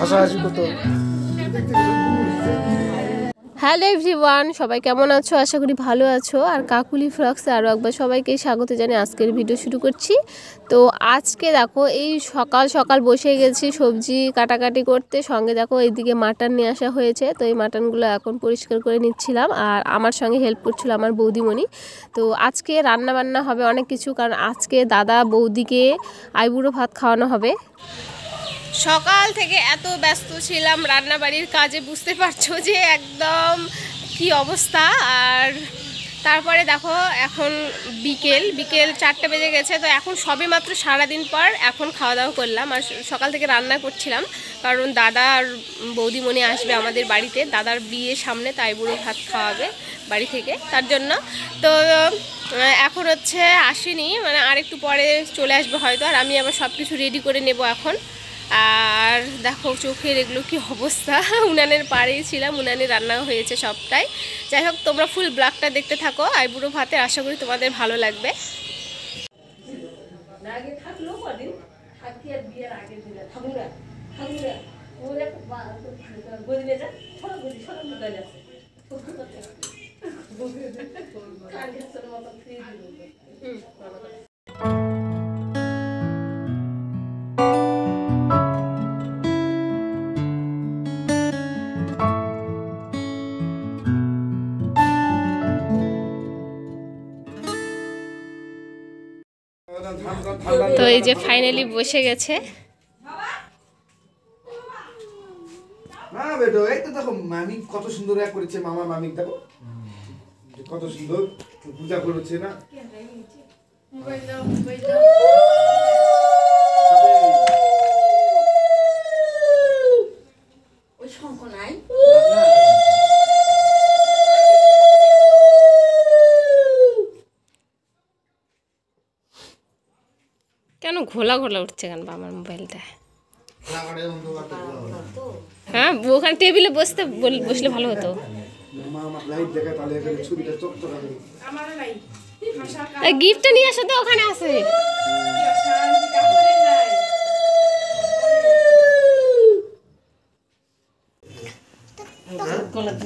হাসাহাসি করতো। Hello everyone, সবাই কেমন আছো? আশা করি ভালো আছো। আর কাকুলি ফ্লগসে আরও একবার সবাইকে স্বাগত জানিয়ে আজকের ভিডিও শুরু করছি। তো আজকে দেখো এই সকাল সকাল বসে গেছি সবজি কাটাকাটি করতে, সঙ্গে দেখো এইদিকে মাটন নিয়ে আসা হয়েছে। তো এই মাটনগুলো এখন পরিষ্কার করে নিচ্ছিলাম, আর আমার সঙ্গে হেল্প করছিল আমার বৌদিমণি। তো আজকে রান্না বান্না হবে অনেক কিছু, কারণ আজকে দাদা বৌদিকে আইবুড়ো ভাত খাওয়ানো হবে। সকাল থেকে এত ব্যস্ত ছিলাম রান্নাবাড়ির কাজে, বুঝতে পারছো যে একদম কি অবস্থা। আর তারপরে দেখো এখন বিকেল 4টে বেজে গেছে। তো এখন সবে মাত্র সারাদিন পর এখন খাওয়া দাওয়া করলাম। আর সকাল থেকে রান্না করছিলাম, কারণ দাদা আর বৌদিমণি আসবে আমাদের বাড়িতে, দাদার বিয়ের সামনে তাই বুড়ো ভাত খাওয়াবে বাড়ি থেকে, তার জন্য। তো এখন হচ্ছে আসেনি, মানে আর একটু পরে চলে আসবে হয়তো। আর আমি আবার সব কিছু রেডি করে নেব এখন। আর দেখো চোখের এগুলো কি অবস্থা, উনানের পাড়েই ছিলাম, উনানে রান্না হয়েছে সবটাই। যাই হোক, তোমরা ফুল ব্লগটা দেখতে থাকো আইবুড়ো ভাতে, আশা করি তোমাদের ভালো লাগবে। তো এই যে ফাইনালি বসে গেছে। না বেটো, এই তো দেখো মামি কত সুন্দর এক করেছে, মামা মামি দেখো কত সুন্দর পূজা করেছে না। কেন ঘোলা ঘোলা উঠছে কেন আমার মোবাইলটা? হ্যাঁ, ওখানে টেবিলে বসলে ভালো হতো। গিফটটা নিয়ে আসো তো, ওখানে আছে।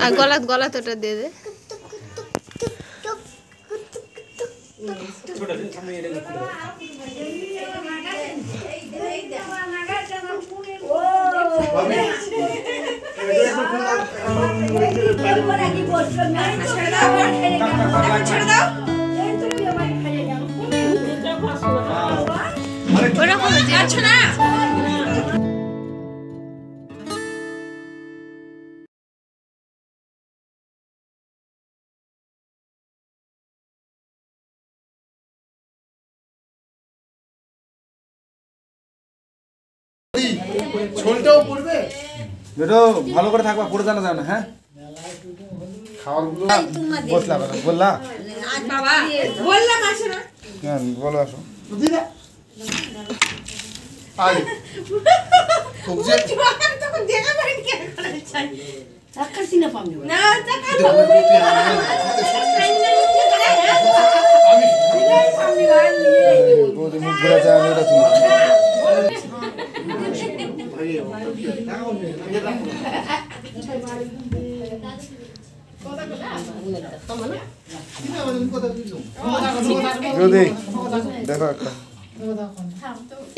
আর গলাত ওটা দিয়ে দে। ছোলটাও পড়বে বেটো, ভালো করে থাকবা, পড়ে জানা যায় না। হ্যাঁ, খাওয়ার গুলো বসলা বললা বাবা, বললাম আসো না কেন, বলো আসো দিদা। আই তোকে তখন দেখা পারি কি করে চাই আকাশি না পাবো না টাকা পাবো আমি সামনে গান নিয়ে বলতে মুখ ঘুরে যায় আমি এটা তুমি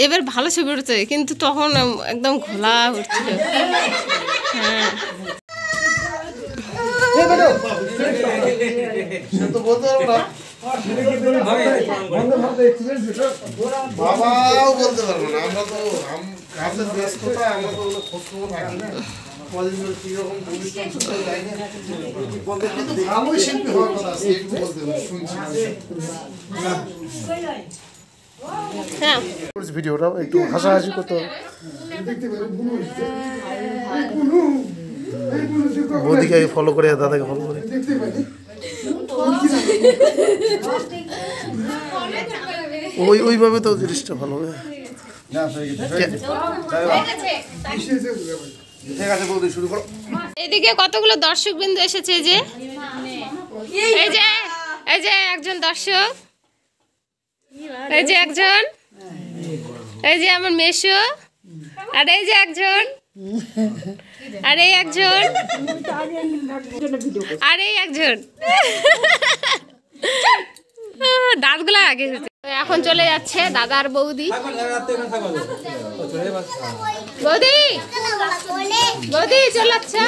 এবার ভালো ছবি উঠছে, কিন্তু তখন একদম ঘোলা উঠছিল। হ্যাঁ, বাবাও বলতে পারবো না, আমরা তো আমাদের ব্যস্ততা, আমরা তো খোঁজ খবর রাখি না। ভালোই শিল্পী হওয়ার কথা আছে, একটু বলতে শুনছি। ভিডিওটা একটু হাসাহাসি করতো, বৌদিকে ফলো করে দাদাকে ফলো করে ওইভাবে তো জিনিসটা ভালো হবে। ঠিক আছে বৌদি, শুরু করো। এদিকে কতগুলো দর্শক বিন্দু এসেছে, যে এই যে একজন দর্শক, এই যে একজন, এই যে আমার মেশো, আর এই যে একজন আরে একজন আরে একজন দাঁতগুলা আগে এখন চলে যাচ্ছে দাদার বৌদি বৌদি বৌদি চলে যাচ্ছে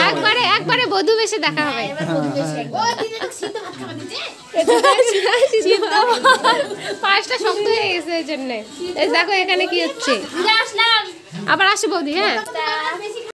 একবারে একবারে বধূ বেশে দেখা হবে পাঁচটা শক্ত হয়ে গেছে এই জন্য দেখো এখানে কি হচ্ছে আবার আসে বৌদি হ্যাঁ